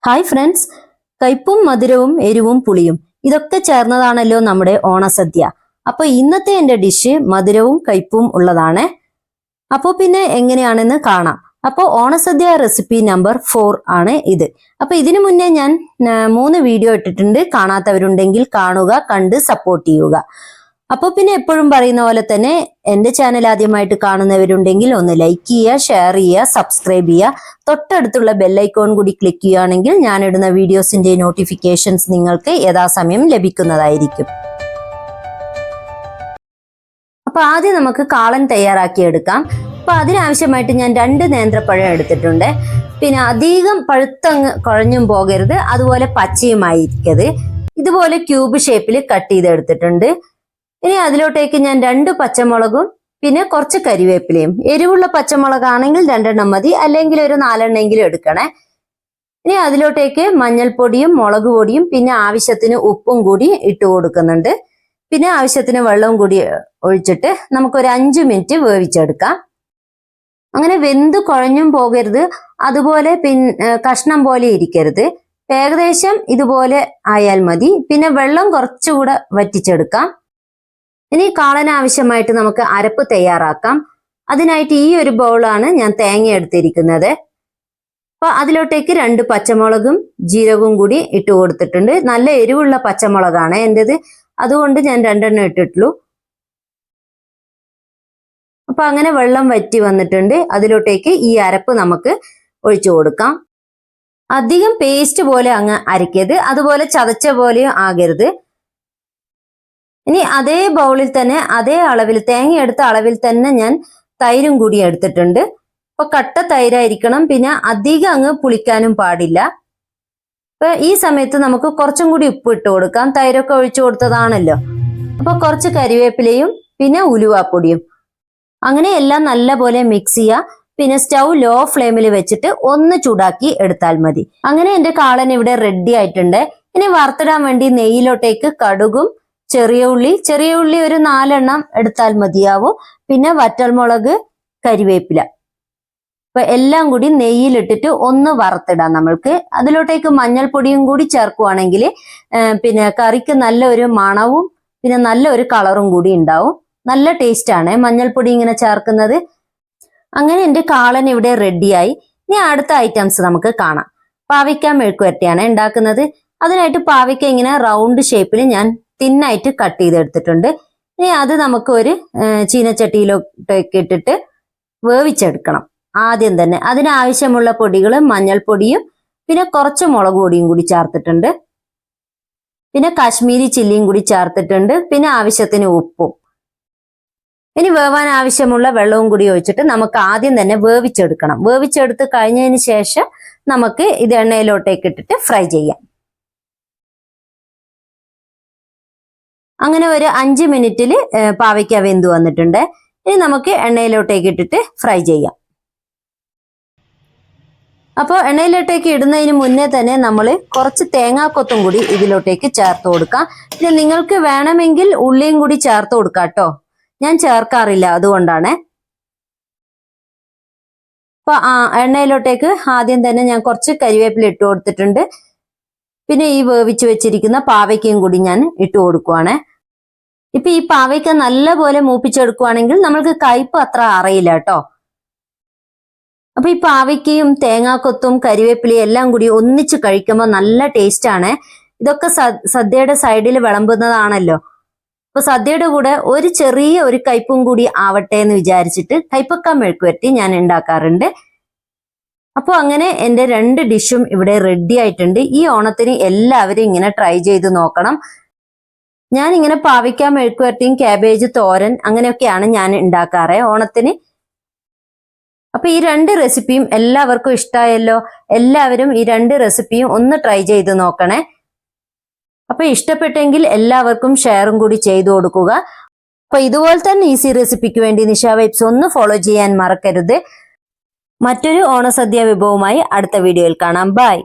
Hi friends, കയ്പും മധുരവും എരിവും പുളിയും ഇതൊക്കെ ചേർന്നതാണല്ലോ നമ്മുടെ ഓണസദ്യ. അപ്പൊ ഇന്നത്തെ എന്റെ ഡിഷ് മധുരവും കയ്പും ഉള്ളതാണ്. അപ്പോൾ പിന്നെ എങ്ങനെയാണെന്ന് കാണാം. അപ്പോൾ ഓണസദ്യ റെസിപ്പി നമ്പർ 4 ആണ് ഇത്. അപ്പൊ ഇതിനു മുന്നേ ഞാൻ 3 വീഡിയോ ഇട്ടിട്ടുണ്ട്. കാണാത്തവരുണ്ടെങ്കിൽ കാണുക, കണ്ട് സപ്പോർട്ട് ചെയ്യുക. അപ്പോൾ പിന്നെ എപ്പോഴും പറയുന്ന പോലെ തന്നെ എന്റെ ചാനൽ ആദ്യമായിട്ട് കാണുന്നവരുണ്ടെങ്കിൽ ഒന്ന് ലൈക്ക് ചെയ്യുക, ഷെയർ ചെയ്യുക, സബ്സ്ക്രൈബ് ചെയ്യുക. തൊട്ടടുത്തുള്ള ബെല്ലൈക്കോൺ കൂടി ക്ലിക്ക് ചെയ്യുകയാണെങ്കിൽ ഞാനിടുന്ന വീഡിയോസിന്റെ നോട്ടിഫിക്കേഷൻസ് നിങ്ങൾക്ക് യഥാസമയം ലഭിക്കുന്നതായിരിക്കും. അപ്പൊ ആദ്യം നമുക്ക് കാളൻ തയ്യാറാക്കിയെടുക്കാം. അപ്പൊ അതിനാവശ്യമായിട്ട് ഞാൻ 2 നേന്ത്രപ്പഴം എടുത്തിട്ടുണ്ട്. പിന്നെ അധികം പഴുത്തങ്ങ് കുഴഞ്ഞും പോകരുത്, അതുപോലെ പച്ചയുമായിരിക്കരുത്. ഇതുപോലെ ക്യൂബ് ഷേപ്പിൽ കട്ട് ചെയ്തെടുത്തിട്ടുണ്ട്. ഇനി അതിലോട്ടേക്ക് ഞാൻ 2 പച്ചമുളകും പിന്നെ കുറച്ച് കരിവേപ്പിലയും. എരിവുള്ള പച്ചമുളകാണെങ്കിൽ 2 മതി, അല്ലെങ്കിൽ ഒരു 4 എടുക്കണേ. ഇനി അതിലോട്ടേക്ക് മഞ്ഞൾപ്പൊടിയും മുളക് പൊടിയും പിന്നെ ആവശ്യത്തിന് ഉപ്പും കൂടി ഇട്ട് കൊടുക്കുന്നുണ്ട്. പിന്നെ ആവശ്യത്തിന് വെള്ളവും കൂടി ഒഴിച്ചിട്ട് നമുക്കൊരു 5 മിനിറ്റ് വേവിച്ചെടുക്കാം. അങ്ങനെ വെന്ത് കുഴഞ്ഞും പോകരുത്, അതുപോലെ കഷ്ണം പോലെ ഇരിക്കരുത്. ഏകദേശം ഇതുപോലെ ആയാൽ മതി. പിന്നെ വെള്ളം കുറച്ചുകൂടെ വറ്റിച്ചെടുക്കാം. ഇനി കാളന് ആവശ്യമായിട്ട് നമുക്ക് അരപ്പ് തയ്യാറാക്കാം. അതിനായിട്ട് ഈ ഒരു ബൗളാണ് ഞാൻ തേങ്ങ എടുത്തിരിക്കുന്നത്. അപ്പൊ അതിലോട്ടേക്ക് 2 പച്ചമുളകും ജീരകവും കൂടി ഇട്ട് കൊടുത്തിട്ടുണ്ട്. നല്ല എരിവുള്ള പച്ചമുളകാണ് എന്റേത്, അതുകൊണ്ട് ഞാൻ 2 ഇട്ടിട്ടുള്ളൂ. അപ്പൊ അങ്ങനെ വെള്ളം വറ്റി വന്നിട്ടുണ്ട്. അതിലോട്ടേക്ക് ഈ അരപ്പ് നമുക്ക് ഒഴിച്ചു കൊടുക്കാം. അധികം പേസ്റ്റ് പോലെ അങ്ങ് അരക്കരുത്, അതുപോലെ ചതച്ച പോലെയും ആകരുത്. ഇനി അതേ ബൗളിൽ തന്നെ അതേ അളവിൽ തേങ്ങ എടുത്ത അളവിൽ തന്നെ ഞാൻ തൈരും കൂടി എടുത്തിട്ടുണ്ട്. അപ്പൊ കട്ട തൈരായിരിക്കണം, പിന്നെ അധികം അങ്ങ് പുളിക്കാനും പാടില്ല. അപ്പൊ ഈ സമയത്ത് നമുക്ക് കുറച്ചും കൂടി ഉപ്പ് ഇട്ട് കൊടുക്കാം. തൈരൊക്കെ ഒഴിച്ചു കൊടുത്തതാണല്ലോ. അപ്പൊ കുറച്ച് കരിവേപ്പിലയും പിന്നെ ഉലുവാപ്പൊടിയും, അങ്ങനെ എല്ലാം നല്ലപോലെ മിക്സ് ചെയ്യുക. പിന്നെ സ്റ്റൗ ലോ ഫ്ലെയിമിൽ വെച്ചിട്ട് ഒന്ന് ചൂടാക്കി എടുത്താൽ മതി. അങ്ങനെ എന്റെ കാളൻ ഇവിടെ റെഡി ആയിട്ടുണ്ട്. ഇനി വറുത്തിടാൻ വേണ്ടി നെയ്യിലോട്ടേക്ക് കടുകും ചെറിയ ഉള്ളി ഒരു 4 എടുത്താൽ മതിയാവും. പിന്നെ വറ്റൽമുളക്, കരിവേപ്പില, അപ്പൊ എല്ലാം കൂടി നെയ്യിലിട്ടിട്ട് ഒന്ന് വറുത്തിടാം നമ്മൾക്ക്. അതിലോട്ടേക്ക് മഞ്ഞൾപ്പൊടിയും കൂടി ചേർക്കുവാണെങ്കിൽ പിന്നെ കറിക്ക് നല്ലൊരു മണവും പിന്നെ നല്ലൊരു കളറും കൂടി ഉണ്ടാവും. നല്ല ടേസ്റ്റ് ആണ് മഞ്ഞൾപ്പൊടി ഇങ്ങനെ ചേർക്കുന്നത്. അങ്ങനെ എന്റെ കാളൻ ഇവിടെ റെഡിയായി. ഇനി അടുത്ത ഐറ്റംസ് നമുക്ക് കാണാം. പാവയ്ക്ക മെഴുക്കുവരട്ടിയാണ് ഉണ്ടാക്കുന്നത്. അതിനായിട്ട് പാവയ്ക്ക ഇങ്ങനെ റൗണ്ട് ഷേപ്പിൽ ഞാൻ തിന്നായിട്ട് കട്ട് ചെയ്തെടുത്തിട്ടുണ്ട്. ഇനി അത് നമുക്ക് ഒരു ചീനച്ചട്ടിയിലോട്ടേക്ക് ഇട്ടിട്ട് വേവിച്ചെടുക്കണം. ആദ്യം തന്നെ അതിനാവശ്യമുള്ള പൊടികൾ മഞ്ഞൾപ്പൊടിയും പിന്നെ കുറച്ച് മുളക് പൊടിയും കൂടി ചേർത്തിട്ടുണ്ട്. പിന്നെ കാശ്മീരി ചില്ലിയും കൂടി ചേർത്തിട്ടുണ്ട്. പിന്നെ ആവശ്യത്തിന് ഉപ്പും. ഇനി വേവാൻ ആവശ്യമുള്ള വെള്ളവും കൂടി ഒഴിച്ചിട്ട് നമുക്ക് ആദ്യം തന്നെ വേവിച്ചെടുക്കണം. വേവിച്ചെടുത്ത് കഴിഞ്ഞതിന് ശേഷം നമുക്ക് ഇത് എണ്ണയിലോട്ടേക്ക് ഇട്ടിട്ട് ഫ്രൈ ചെയ്യാം. അങ്ങനെ ഒരു 5 മിനിറ്റിൽ പാവയ്ക്ക വെന്ത് വന്നിട്ടുണ്ട്. ഇനി നമുക്ക് എണ്ണയിലോട്ടേക്ക് ഇട്ടിട്ട് ഫ്രൈ ചെയ്യാം. അപ്പോൾ എണ്ണയിലോട്ടേക്ക് ഇടുന്നതിന് മുന്നേ തന്നെ നമ്മൾ കുറച്ച് തേങ്ങാക്കൊത്തും കൂടി ഇതിലോട്ടേക്ക് ചേർത്ത് കൊടുക്കാം. പിന്നെ നിങ്ങൾക്ക് വേണമെങ്കിൽ ഉള്ളിയും കൂടി ചേർത്ത് കൊടുക്കാം കേട്ടോ. ഞാൻ ചേർക്കാറില്ല, അതുകൊണ്ടാണ്. അപ്പൊ എണ്ണയിലോട്ടേക്ക് ആദ്യം തന്നെ ഞാൻ കുറച്ച് കരിവേപ്പില ഇട്ട് കൊടുത്തിട്ടുണ്ട്. പിന്നെ ഈ വേവിച്ച് വെച്ചിരിക്കുന്ന പാവയ്ക്കയും കൂടി ഞാൻ ഇട്ട് കൊടുക്കുവാണ്. ഇപ്പൊ ഈ പാവയ്ക്ക നല്ലപോലെ മൂപ്പിച്ചെടുക്കുവാണെങ്കിൽ നമ്മൾക്ക് കയ്പ് അത്ര അറിയില്ല കേട്ടോ. അപ്പൊ ഈ പാവയ്ക്കയും തേങ്ങാക്കൊത്തും കരിവേപ്പിലയും എല്ലാം കൂടി ഒന്നിച്ച് കഴിക്കുമ്പോൾ നല്ല ടേസ്റ്റ് ആണ്. ഇതൊക്കെ സദ്യയുടെ സൈഡിൽ വിളമ്പുന്നതാണല്ലോ. അപ്പൊ സദ്യയുടെ കൂടെ ഒരു ചെറിയ കയ്പും കൂടി ആവട്ടെ എന്ന് വിചാരിച്ചിട്ട് കയ്പക്ക മെഴുക്കുവരട്ടി ഞാൻ ഉണ്ടാക്കാറുണ്ട്. അപ്പോൾ അങ്ങനെ എൻ്റെ 2 ഡിഷും ഇവിടെ റെഡി ആയിട്ടുണ്ട്. ഈ ഓണത്തിന് എല്ലാവരും ഇങ്ങനെ ട്രൈ ചെയ്ത് നോക്കണം. ഞാൻ ഇങ്ങനെ പാവയ്ക്ക മെഴുക്കുവരട്ടിയും കാബേജ് തോരൻ അങ്ങനെയൊക്കെയാണ് ഞാൻ ഉണ്ടാക്കാറ് ഓണത്തിന്. അപ്പൊ ഈ 2 റെസിപ്പിയും എല്ലാവർക്കും ഇഷ്ടമായല്ലോ. എല്ലാവരും ഈ 2 റെസിപ്പിയും ഒന്ന് ട്രൈ ചെയ്ത് നോക്കണേ. അപ്പൊ ഇഷ്ടപ്പെട്ടെങ്കിൽ എല്ലാവർക്കും ഷെയറും കൂടി ചെയ്തു കൊടുക്കുക. അപ്പൊ ഇതുപോലെ തന്നെ ഈസി റെസിപ്പിക്ക് വേണ്ടി നിഷ വൈബ്സ് ഒന്ന് ഫോളോ ചെയ്യാൻ മറക്കരുത്. മറ്റൊരു ഓണസദ്യ വിഭവമായി അടുത്ത വീഡിയോയിൽ കാണാം. ബൈ.